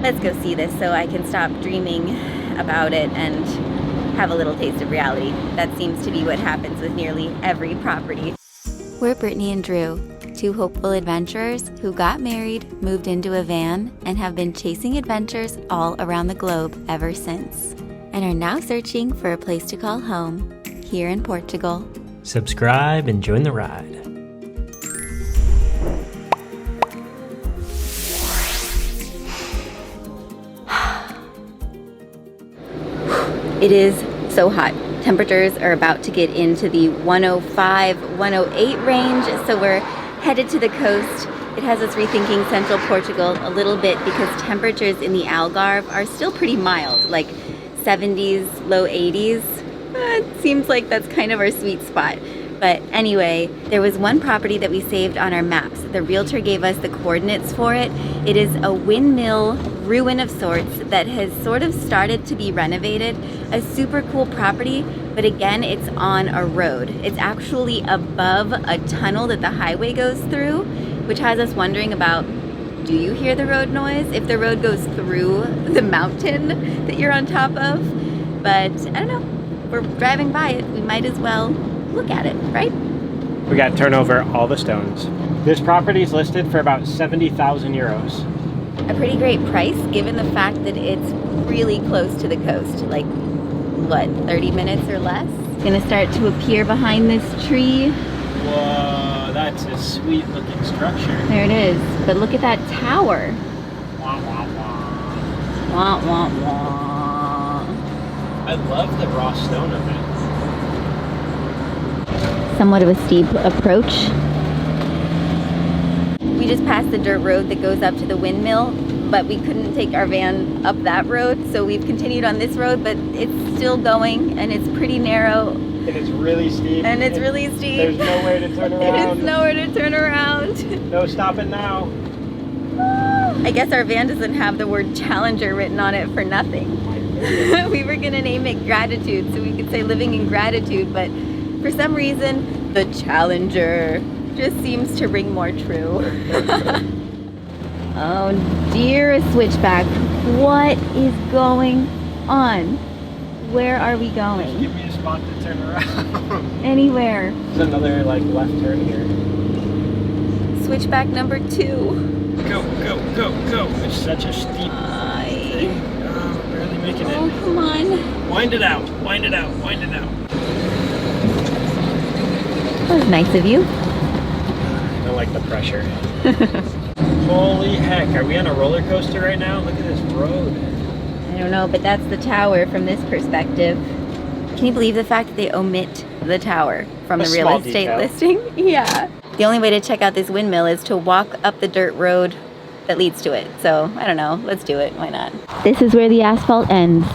let's go see this so I can stop dreaming about it and have a little taste of reality. That seems to be what happens with nearly every property. We're Brittany and Drew, two hopeful adventurers who got married, moved into a van, and have been chasing adventures all around the globe ever since, and are now searching for a place to call home here in Portugal. Subscribe and join the ride. It is so hot. Temperatures are about to get into the 105, 108 range, so we're headed to the coast. It has us rethinking central Portugal a little bit because temperatures in the Algarve are still pretty mild, like 70s, low 80s. It seems like that's kind of our sweet spot. But anyway, there was one property that we saved on our maps. The realtor gave us the coordinates for it. It is a windmill ruin of sorts that has sort of started to be renovated. A super cool property, but again, it's on a road. It's actually above a tunnel that the highway goes through, which has us wondering about, do you hear the road noise if the road goes through the mountain that you're on top of? But I don't know, we're driving by it, we might as well look at it, right? We got to turn over all the stones. This property is listed for about 70,000 euros. A pretty great price given the fact that it's really close to the coast, like what, 30 minutes or less? It's gonna start to appear behind this tree. Whoa, that's a sweet looking structure. There it is, but look at that tower. Wah, wah, wah. Wah, wah, wah. I love the raw stone of it. Somewhat of a steep approach. We just passed the dirt road that goes up to the windmill, but we couldn't take our van up that road, so we've continued on this road, but it's still going, and it's pretty narrow. And it's really steep. There's nowhere to turn around. There's nowhere to turn around. No stopping now. I guess our van doesn't have the word Challenger written on it for nothing. We were gonna name it Gratitude, so we could say living in gratitude, but for some reason, the Challenger just seems to ring more true. Oh dear, a switchback. What is going on? Where are we going? Give me a spot to turn around. Anywhere. There's another left turn here. Switchback number 2. Go, go, go, go. It's such a steep thing. Oh, we're barely making it. Oh, come on. Wind it out, wind it out, wind it out. That was nice of you. I don't like the pressure. Holy heck, are we on a roller coaster right now? Look at this road. I don't know, but that's the tower from this perspective. Can you believe the fact that they omit the tower from the real estate listing? Yeah. The only way to check out this windmill is to walk up the dirt road that leads to it. So, I don't know, let's do it, why not? This is where the asphalt ends.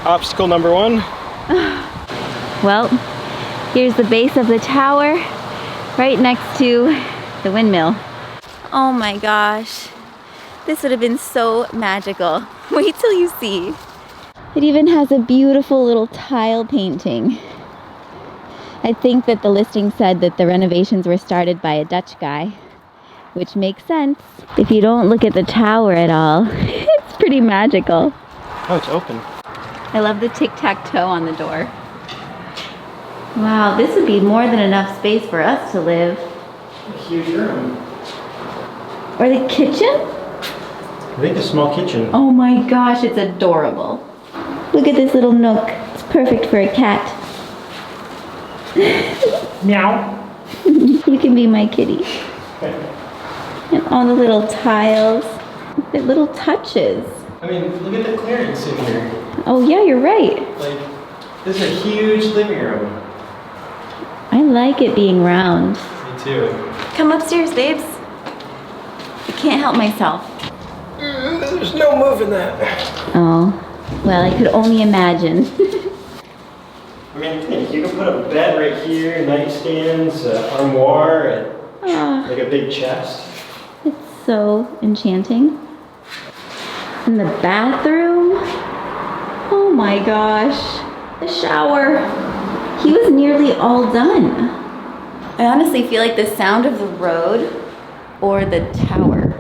Obstacle number 1. Well, here's the base of the tower, right next to the windmill. Oh my gosh, this would have been so magical. Wait till you see. It even has a beautiful little tile painting. I think that the listing said that the renovations were started by a Dutch guy, which makes sense. If you don't look at the tower at all, it's pretty magical. Oh, it's open. I love the tic-tac-toe on the door. Wow, this would be more than enough space for us to live. A huge room. Or the kitchen? I think a small kitchen. Oh my gosh, it's adorable. Look at this little nook. It's perfect for a cat. Meow. You can be my kitty. And all the little tiles. The little touches. I mean, look at the clearance in here. Oh yeah, you're right. Like, this is a huge living room. I like it being round. Me too. Come upstairs, babes. I can't help myself. There's no moving that. Oh, well, I could only imagine. I mean, think, you can put a bed right here, nightstands, armoire, like a big chest. It's so enchanting. And the bathroom. Oh my gosh. The shower. He was nearly all done. I honestly feel like the sound of the road or the tower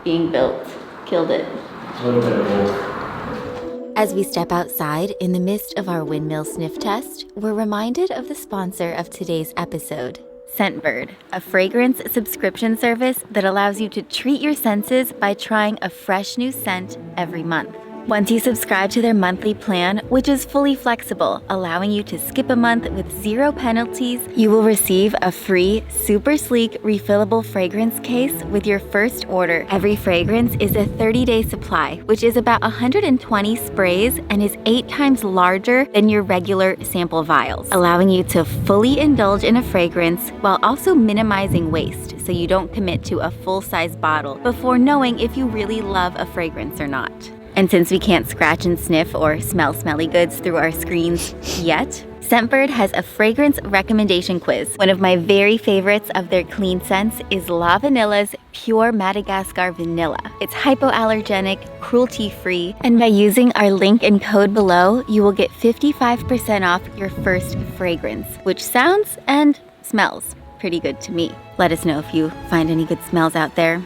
being built Killed it. A little bit of both. As we step outside in the midst of our windmill sniff test, we're reminded of the sponsor of today's episode, Scentbird, a fragrance subscription service that allows you to treat your senses by trying a fresh new scent every month. Once you subscribe to their monthly plan, which is fully flexible, allowing you to skip a month with 0 penalties, you will receive a free, super sleek, refillable fragrance case with your first order. Every fragrance is a 30-day supply, which is about 120 sprays and is 8 times larger than your regular sample vials, allowing you to fully indulge in a fragrance while also minimizing waste, so you don't commit to a full-size bottle before knowing if you really love a fragrance or not. And since we can't scratch and sniff or smell smelly goods through our screens yet, Scentbird has a fragrance recommendation quiz. One of my very favorites of their clean scents is La Vanilla's Pure Madagascar Vanilla. It's hypoallergenic, cruelty-free, and by using our link and code below, you will get 55% off your first fragrance, which sounds and smells pretty good to me. Let us know if you find any good smells out there.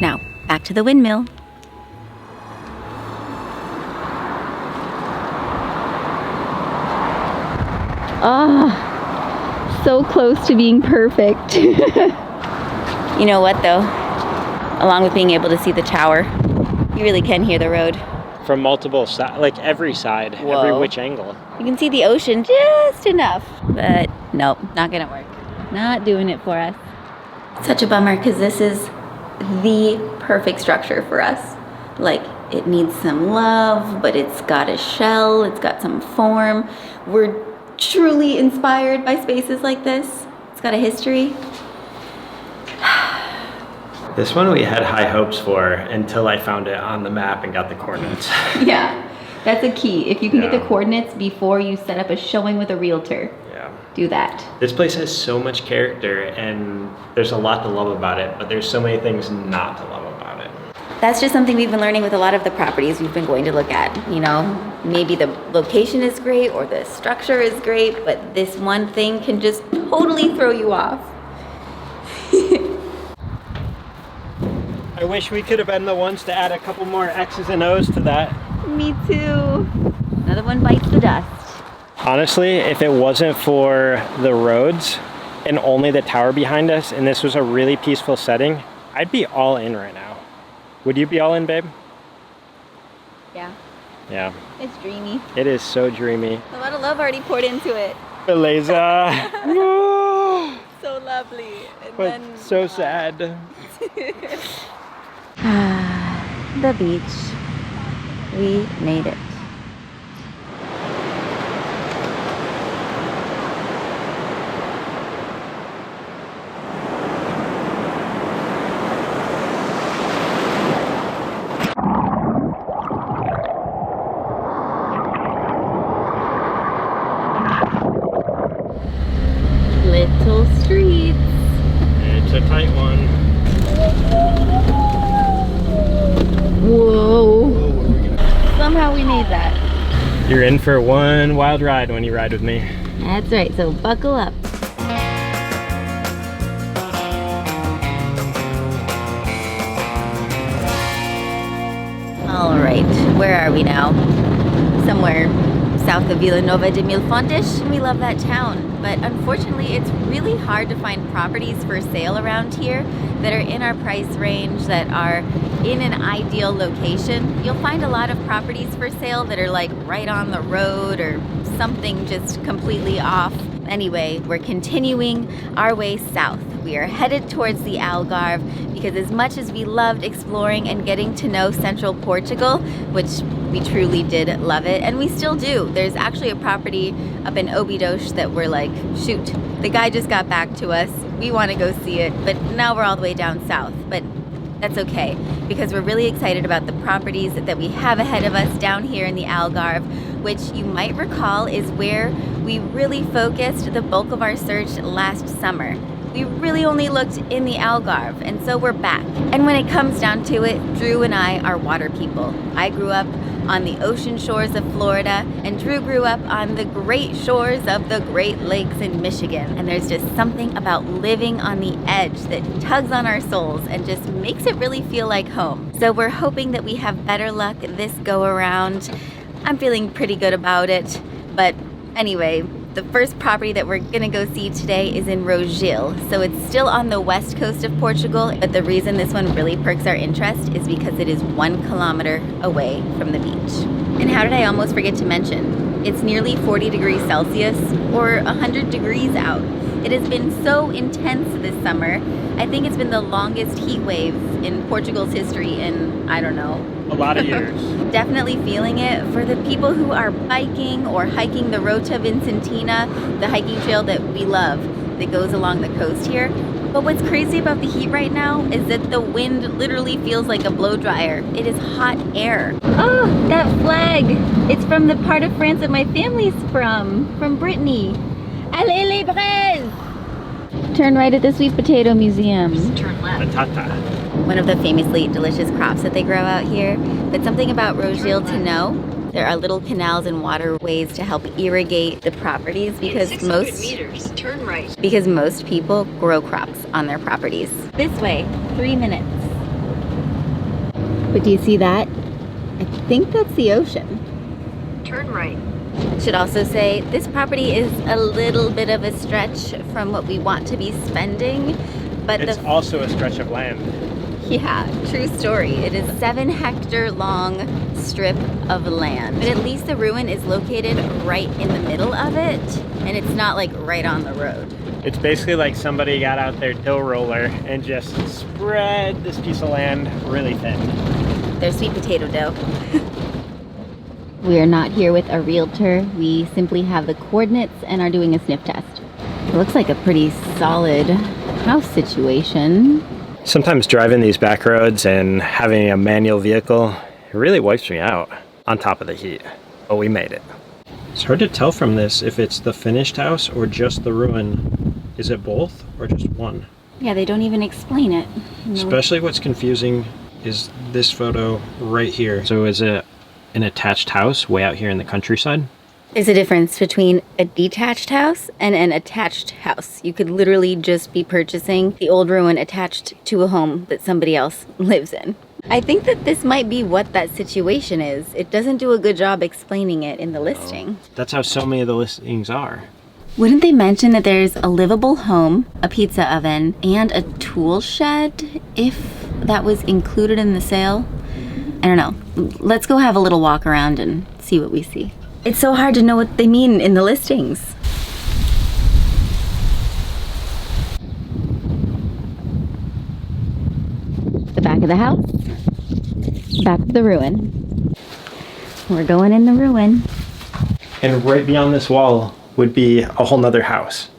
Now, back to the windmill. Oh, so close to being perfect. You know what though? Along with being able to see the tower, you really can hear the road. From multiple sides, like every side, Whoa. every which angle. You can see the ocean just enough, but nope, not gonna work. Not doing it for us. Such a bummer, because this is the perfect structure for us. Like, it needs some love, but it's got a shell, it's got some form. We're truly inspired by spaces like this. It's got a history. This one we had high hopes for until I found it on the map and got the coordinates. Yeah, that's a key. If you can get the coordinates before you set up a showing with a realtor, do that. This place has so much character and there's a lot to love about it, but there's so many things not to love about it. That's just something we've been learning with a lot of the properties we've been going to look at. You know, maybe the location is great or the structure is great, but this one thing can just totally throw you off. I wish we could have been the ones to add a couple more X's and O's to that. Me too. Another one bites the dust. Honestly, if it wasn't for the roads and only the tower behind us, and this was a really peaceful setting, I'd be all in right now. Would you be all in, babe? Yeah. Yeah. It's dreamy. It is so dreamy. A lot of love already poured into it. Eliza. No. So lovely. And But then, so sad. The beach. We made it. Little streets. It's a tight one. Whoa. Somehow we made that. You're in for one wild ride when you ride with me. That's right, so buckle up. All right, where are we now? Somewhere south of Vilanova de Mil Fontes. We love that town, but unfortunately it's really hard to find properties for sale around here that are in our price range, that are in an ideal location. You'll find a lot of properties for sale that are like right on the road or something just completely off. Anyway, we're continuing our way south. We are headed towards the Algarve because as much as we loved exploring and getting to know central Portugal, which we truly did love it, and we still do. There's actually a property up in Obidos that we're like, shoot, the guy just got back to us. We want to go see it, but now we're all the way down south. But that's okay, because we're really excited about the properties that we have ahead of us down here in the Algarve, which you might recall is where we really focused the bulk of our search last summer. We really only looked in the Algarve, and so we're back. And when it comes down to it, Drew and I are water people. I grew up on the ocean shores of Florida, and Drew grew up on the great shores of the Great Lakes in Michigan. And there's just something about living on the edge that tugs on our souls and just makes it really feel like home. So we're hoping that we have better luck this go around. I'm feeling pretty good about it, but anyway, the first property that we're gonna go see today is in Rogil. So it's still on the west coast of Portugal, but the reason this one really perks our interest is because it is 1 kilometer away from the beach. And how did I almost forget to mention? It's nearly 40 degrees Celsius or 100 degrees out. It has been so intense this summer. I think it's been the longest heat wave in Portugal's history in, I don't know, A lot of years. Definitely feeling it. For the people who are biking or hiking the Rota Vicentina, the hiking trail that we love that goes along the coast here. But what's crazy about the heat right now is that the wind literally feels like a blow dryer. It is hot air. Oh, that flag. It's from the part of France that my family's from Brittany. Allez les Braises! Turn right at the Sweet Potato Museum. Turn left. Batata. One of the famously delicious crops that they grow out here. But something about Rogil to know, there are little canals and waterways to help irrigate the properties because 600 meters, turn right. most people grow crops on their properties. This way, 3 minutes. But do you see that? I think that's the ocean. Turn right. Should also say this property is a little bit of a stretch from what we want to be spending, but It's also a stretch of land. yeah, true story. It is a 7-hectare long strip of land. But at least the ruin is located right in the middle of it, and it's not like right on the road. It's basically like somebody got out their dough roller and just spread this piece of land really thin. Their sweet potato dough. We are not here with a realtor. We simply have the coordinates and are doing a sniff test. It looks like a pretty solid house situation. Sometimes driving these back roads and having a manual vehicle, it really wipes me out on top of the heat. But we made it. It's hard to tell from this if it's the finished house or just the ruin. Is it both or just one? Yeah, they don't even explain it. No. Especially what's confusing is this photo right here. So is it an attached house way out here in the countryside? There's a difference between a detached house and an attached house. You could literally just be purchasing the old ruin attached to a home that somebody else lives in. I think that this might be what that situation is. It doesn't do a good job explaining it in the listing. That's how so many of the listings are. Wouldn't they mention that there's a livable home, a pizza oven, and a tool shed if that was included in the sale? I don't know. Let's go have a little walk around and see what we see. It's so hard to know what they mean in the listings. The back of the house, back of the ruin. We're going in the ruin. And right beyond this wall would be a whole nother house.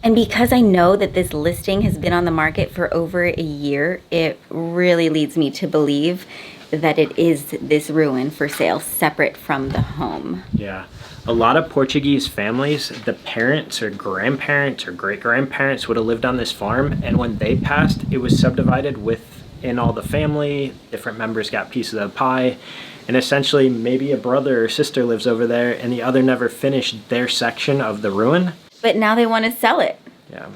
And because I know that this listing has been on the market for over a year, it really leads me to believe that it is this ruin for sale separate from the home. Yeah. A lot of Portuguese families, the parents or grandparents or great-grandparents would have lived on this farm, and when they passed, it was subdivided within all the family. Different members got pieces of the pie, and essentially maybe a brother or sister lives over there and the other never finished their section of the ruin. But now they want to sell it. Yeah.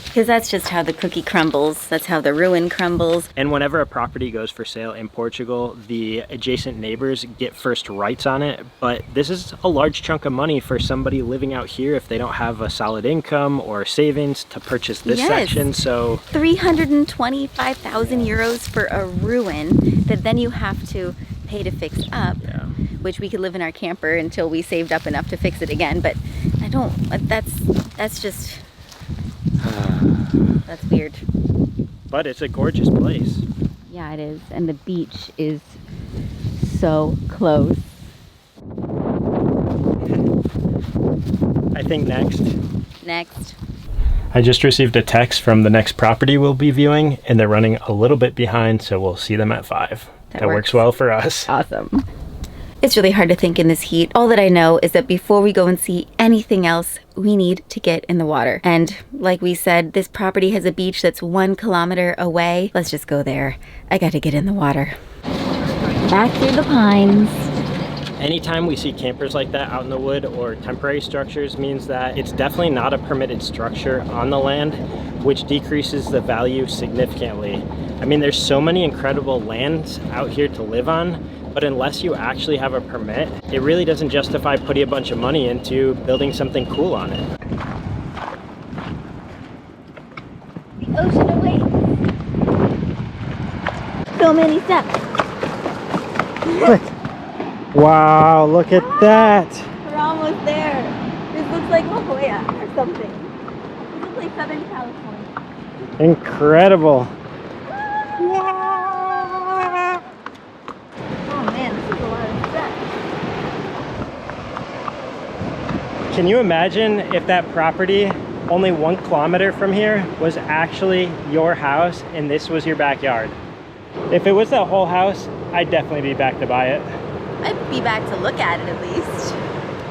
Because that's just how the cookie crumbles. That's how the ruin crumbles. And whenever a property goes for sale in Portugal, the adjacent neighbors get first rights on it. But this is a large chunk of money for somebody living out here if they don't have a solid income or savings to purchase this section. So 325,000 euros for a ruin that then you have to pay to fix up, which we could live in our camper until we saved up enough to fix it again. But I don't, that's just, that's weird. But it's a gorgeous place. Yeah, it is. And the beach is so close. I think next. Next. I just received a text from the next property we'll be viewing, and they're running a little bit behind, so we'll see them at 5. That works well for us. Awesome. It's really hard to think in this heat. All that I know is that before we go and see anything else, we need to get in the water. And like we said, this property has a beach that's 1 kilometer away. Let's just go there. I got to get in the water. Back through the pines. Anytime we see campers like that out in the wood or temporary structures means that it's definitely not a permitted structure on the land, which decreases the value significantly. I mean, there's so many incredible lands out here to live on, but unless you actually have a permit, it really doesn't justify putting a bunch of money into building something cool on it. The ocean awaits. So many steps. Wow, look at that. We're almost there. This looks like La Jolla or something. This looks like Southern California. Incredible. Yeah. Oh man, this is a lot of steps. Can you imagine if that property only 1 kilometer from here was actually your house and this was your backyard? If it was that whole house, I'd definitely be back to buy it. I'd be back to look at it at least.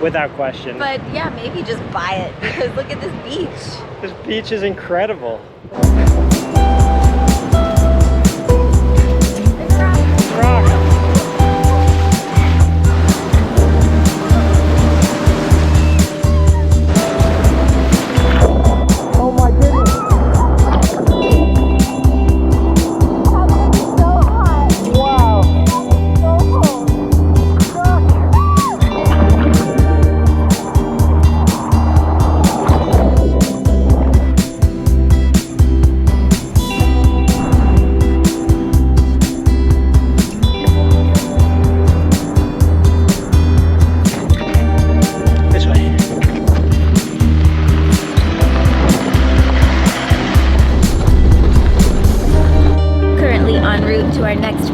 Without question. But yeah, maybe just buy it because look at this beach. This beach is incredible.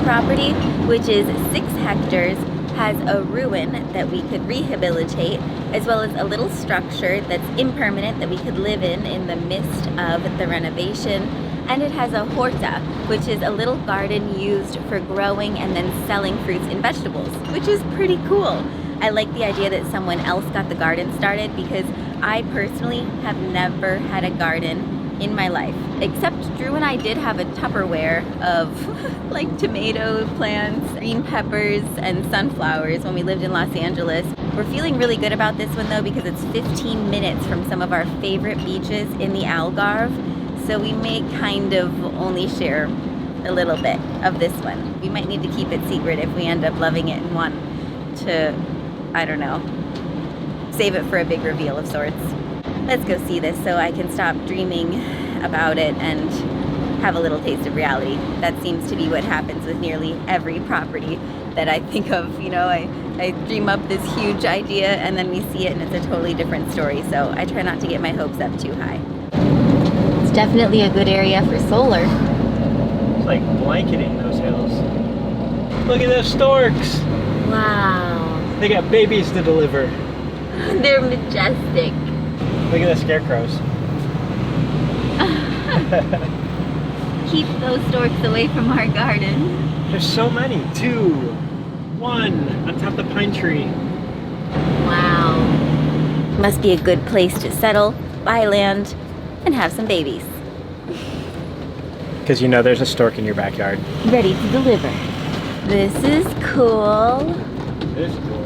Property, which is 6 hectares, has a ruin that we could rehabilitate, as well as a little structure that's impermanent that we could live in the midst of the renovation. And it has a horta, which is a little garden used for growing and then selling fruits and vegetables, which is pretty cool. I like the idea that someone else got the garden started because I personally have never had a garden in my life, except Drew and I did have a Tupperware of like tomato plants, green peppers, and sunflowers when we lived in Los Angeles. We're feeling really good about this one though because it's 15 minutes from some of our favorite beaches in the Algarve, so we may kind of only share a little bit of this one. We might need to keep it secret if we end up loving it and want to, I don't know, save it for a big reveal of sorts. Let's go see this so I can stop dreaming about it and have a little taste of reality. That seems to be what happens with nearly every property that I think of. You know, I dream up this huge idea and then we see it and it's a totally different story. So I try not to get my hopes up too high. It's definitely a good area for solar. It's like blanketing those hills. Look at those storks. Wow. They got babies to deliver. They're majestic. Look at the scarecrows. Keep those storks away from our garden. There's so many. 2, 1 on top of the pine tree. Wow. Must be a good place to settle, buy land, and have some babies. Because you know there's a stork in your backyard. Ready to deliver. This is cool. It is cool.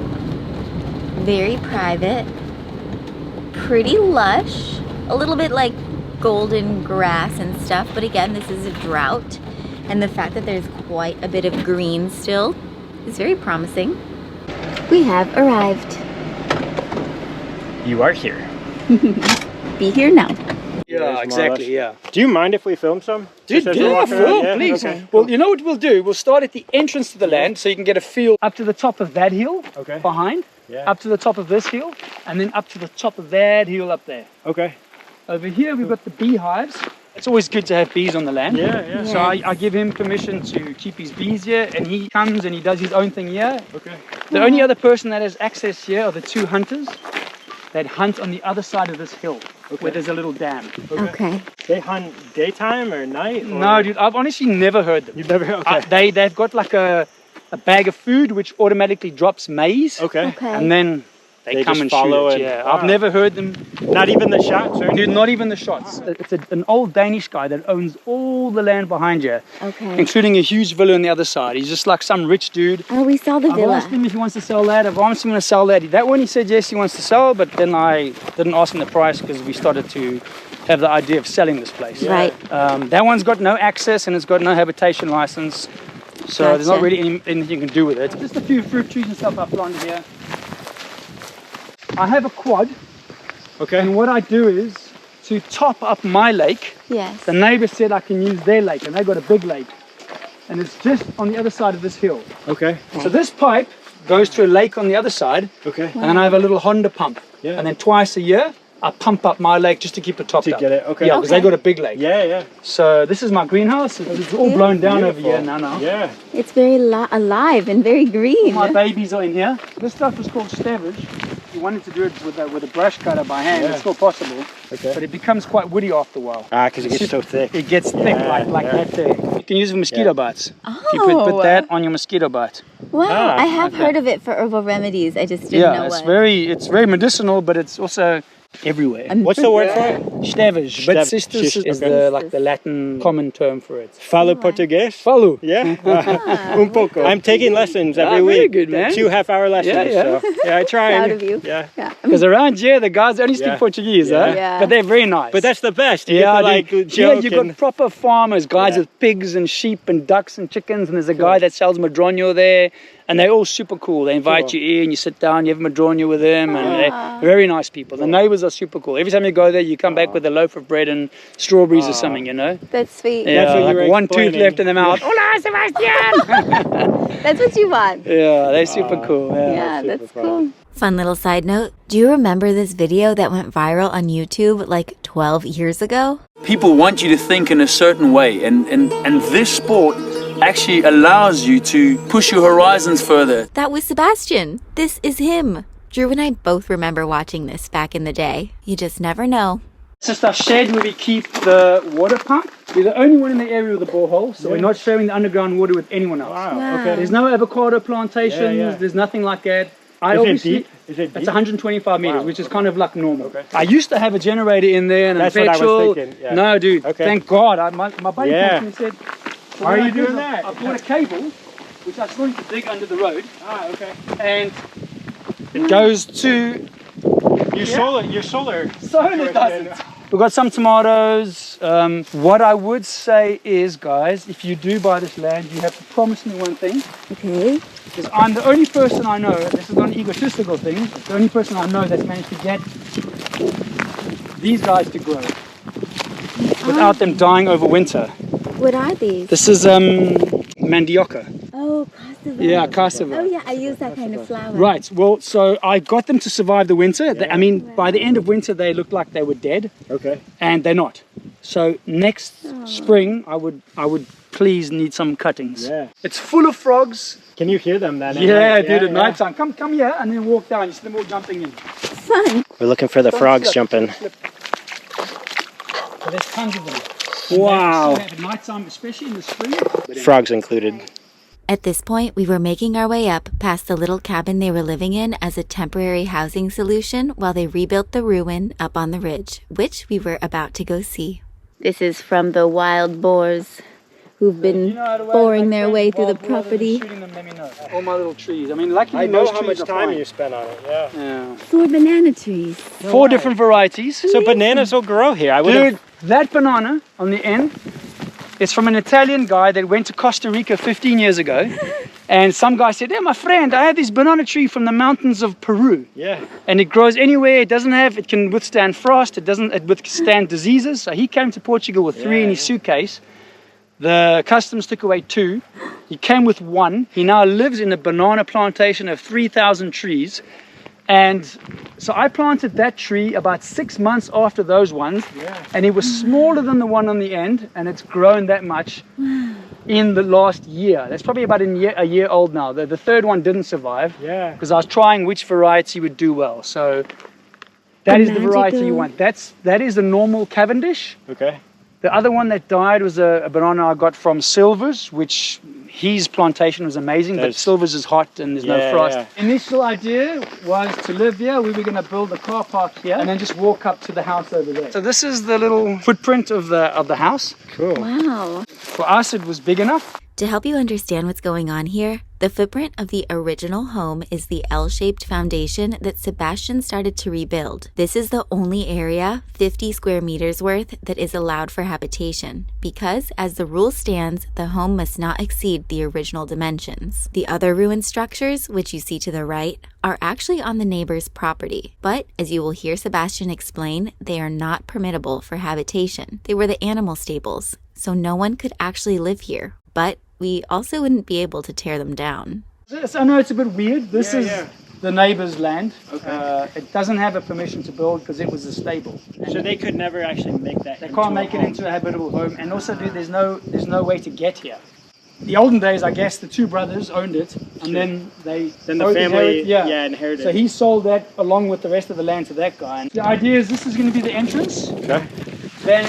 Very private. Pretty lush. A little bit like golden grass and stuff, but again, this is a drought. And the fact that there's quite a bit of green still is very promising. We have arrived. You are here. Be here now. Yeah, exactly, yeah. Do you mind if we film some? Dude, Just as we're yeah, walking around? film, Yeah, please. okay. Well, you know what we'll do? We'll start at the entrance to the land so you can get a feel up to the top of that hill behind, up to the top of this hill, and then up to the top of that hill up there. Okay. Over here, we've got the beehives. It's always good to have bees on the land. Yeah. So I give him permission to keep his bees here, and he comes and he does his own thing here. Okay. The only other person that has access here are the 2 hunters that hunt on the other side of this hill, where there's a little dam. Okay. They hunt daytime or night? Or? No, dude, I've honestly never heard them. You've never heard? Okay. They've got like a bag of food which automatically drops maize. Okay. And then They come just and follow shoot it. and- Yeah, wow. I've never heard them. Not even the shots, right? Dude, not even the shots. It's an old Danish guy that owns all the land behind you, Okay. including a huge villa on the other side. He's just like some rich dude. Oh, we saw the I've villa. asked him if he wants to sell that. I've asked him to sell that. That one he said yes, he wants to sell, but then I didn't ask him the price because we started to have the idea of selling this place. Right. That one's got no access and it's got no habitation license. So there's not Gotcha. really anything you can do with it. Just a few fruit trees and stuff I've planted here. I have a quad. Okay. And what I do is, to top up my lake, Yes. the neighbor said I can use their lake, and they got a big lake. And it's just on the other side of this hill. Okay. So this pipe goes to a lake on the other side, Okay. and then I have a little Honda pump. Yeah. And then twice a year, I pump up my lake just to keep it topped To up. get it, okay. Yeah, because they got a big lake. Yeah, yeah. So this is my greenhouse. It's all blown down over here now. Yeah. It's very alive and very green. My babies are in here. This stuff is called stavage. You wanted to do it with a brush cutter by hand. Yeah. It's still possible. Okay. But it becomes quite woody after a while. Because it gets so thick. It gets thick like yeah. that there. You can use it for mosquito Yeah. bites. Oh. If you put that on your mosquito bite. Wow, Ah, I have okay. heard of it for herbal remedies. I just didn't know Yeah, it's what. very medicinal, but it's also everywhere. What's the word for it? Stavage, but sisters is okay. the Latin common term for it. Falo Português? Falo. Yeah. Un poco. I'm taking lessons every very week. good, man. 2 half-hour lessons. Yeah, yeah. So, yeah, I try. Proud of you. Yeah. Yeah. Because around here, the guys only speak Yeah. Portuguese, Yeah. huh? Yeah. But they're very nice. But that's the best. You yeah, get to, like, dude. joke Here you and- got proper farmers, guys Yeah. with pigs and sheep and ducks and chickens, and there's a guy that sells madroño there, and they're all super cool. They invite Cool. you in, you sit down, you have madroño with them, and they're very nice people. The neighbors are super cool. Every time you go there, you come back with a loaf of bread and strawberries or something, you know? That's sweet. Yeah, That's what you like were one tooth explaining. left in the mouth. Hola, Sebastian! That's what you want. Yeah, they're super cool. Yeah. Yeah, super that's fun. cool. Fun little side note, do you remember this video that went viral on YouTube like 12 years ago? People want you to think in a certain way, and this sport actually allows you to push your horizons further. That was Sebastian. This is him. Drew and I both remember watching this back in the day. You just never know. It's just our shed where we keep the water pump. We're the only one in the area with a borehole, so we're not sharing the underground water with anyone else. Wow. Okay. There's no avocado plantations, Yeah, yeah. there's nothing like that. Is it deep? Is it It's deep? 125 meters, Wow, which is kind of like normal. Okay. I used to have a generator in there and That's a what I was petrol. thinking, yeah. No, dude, Okay. thank God. My buddy Yeah. came to me and said, so Why what are I you do is doing I- that? I bought a cable, which I started to dig under the road, Okay. and it goes to Your solar. solar does it. We've got some tomatoes. What I would say is, guys, if you do buy this land, you have to promise me one thing. Okay. Because I'm the only person I know, this is not an egotistical thing, it's the only person I know that's managed to get these guys to grow without them dying over winter. What are these? This is mandioca. Oh, cassava. Yeah, cassava. Oh, yeah, I use that kind of flower. Right, well, so I got them to survive the winter. I mean, by the end of winter, they looked like they were dead, Okay. and they're not. So next spring, I would please need some cuttings. Yeah. It's full of frogs. Can you hear them then? Yeah, dude, at night time. Come here and then walk down. You see them all jumping in. Fun. We're looking for the frogs Slip, jumping. slip. So there's tons of them. Wow. At night time, especially in the spring. Frogs included. At this point, we were making our way up past the little cabin they were living in as a temporary housing solution while they rebuilt the ruin up on the ridge, which we were about to go see. This is from the wild boars who've been boring their way through the property. All my little trees. I mean, luckily I know most how trees much are time fine. you spent on it. Yeah. Yeah. 4 banana trees. 4 different varieties. So bananas will grow here. I would Dude, that banana on the end, it's from an Italian guy that went to Costa Rica 15 years ago. And some guy said, hey, my friend, I have this banana tree from the mountains of Peru. Yeah. And it grows anywhere. It can withstand frost. It withstand diseases. So he came to Portugal with 3 in his suitcase. The customs took away 2. He came with 1. He now lives in a banana plantation of 3,000 trees. And so I planted that tree about 6 months after those ones. And it was smaller than the one on the end. And it's grown that much in the last year. That's probably about a year old now. The third one didn't survive. Yeah. Because I was trying which variety would do well. So that is the variety you want. That is the normal Cavendish. Okay. The other one that died was a banana I got from Silver's, which his plantation was amazing, but Silver's is hot and there's no frost. Yeah. Initial idea was to live here. We were going to build a car park here and then just walk up to the house over there. So this is the little footprint of the house. Cool. Wow. For us, it was big enough. To help you understand what's going on here, the footprint of the original home is the L-shaped foundation that Sebastian started to rebuild. This is the only area, 50 square meters worth, that is allowed for habitation, because as the rule stands, the home must not exceed the original dimensions. The other ruined structures, which you see to the right, are actually on the neighbor's property, but as you will hear Sebastian explain, they are not permittable for habitation. They were the animal stables, so no one could actually live here, but we also wouldn't be able to tear them down. I know it's a bit weird. This is the neighbor's land. Okay. It doesn't have a permission to build because it was a stable. And So they could never actually make that. they can't make it into a habitable home. And also, dude, there's no way to get here. The olden days, I guess, the two brothers owned it, and then the family inherited. So he sold that along with the rest of the land to that guy. And the idea is this is going to be the entrance. Okay. Then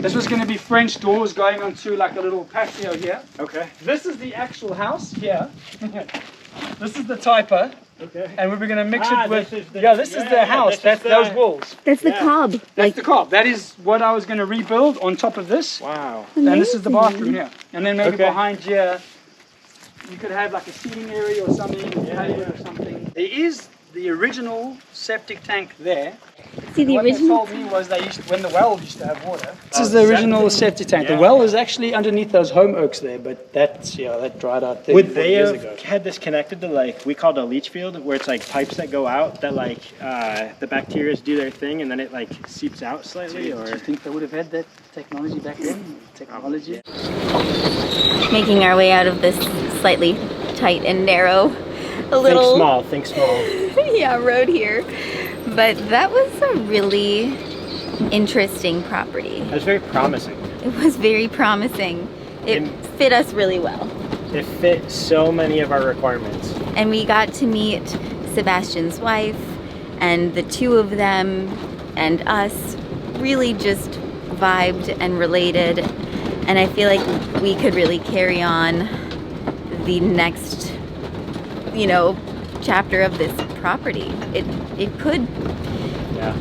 this was going to be French doors going onto like a little patio here. Okay. This is the actual house here. This is the typer. Okay. And we were going to mix it with... this is the- this is the house. That's those walls. That's the cob. That's the cob. That is what I was going to rebuild on top of this. Wow. And this is the bathroom here. And then maybe Okay. behind here, you could have like a seating area or something, patio or something. There is the original septic tank there. See, the What original. they told me was when the well used to have water. This is the original septic tank. The well is actually underneath those home oaks there, but that dried out 30, Would 40 they years have ago. had this connected to like we called a leach field, where it's like pipes that go out that like the bacteria do their thing and then it like seeps out slightly, Do or you think they would have had that technology back then? Technology? Making our way out of this slightly tight and narrow, think small. yeah, road here. But that was a really interesting property. It was very promising. It was very promising. It fit us really well. It fit so many of our requirements. And we got to meet Sebastian's wife, and the two of them and us really just vibed and related. And I feel like we could really carry on the next, chapter of this property. It could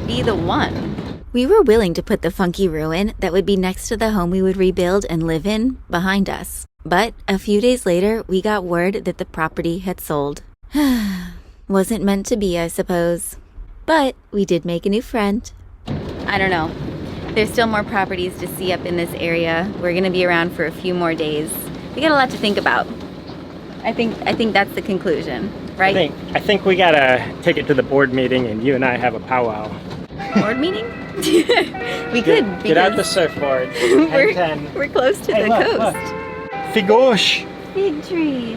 be the one. We were willing to put the funky ruin that would be next to the home we would rebuild and live in behind us. But a few days later, we got word that the property had sold. Wasn't meant to be, I suppose. But we did make a new friend. I don't know. There's still more properties to see up in this area. We're gonna be around for a few more days. We got a lot to think about. I think that's the conclusion, right? I think we gotta take it to the board meeting and you and I have a powwow. Board meeting? We could. Get out the because surfboard. we're close to the coast. Figouche. Fig tree.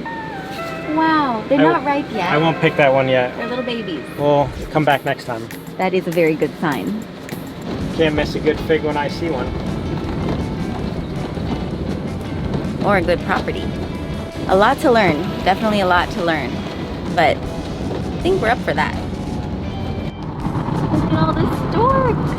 Wow, they're not ripe yet. I won't pick that one yet. They're little babies. We'll come back next time. That is a very good sign. Can't miss a good fig when I see one. Or a good property. A lot to learn. Definitely a lot to learn. But I think we're up for that. Look at all the storks.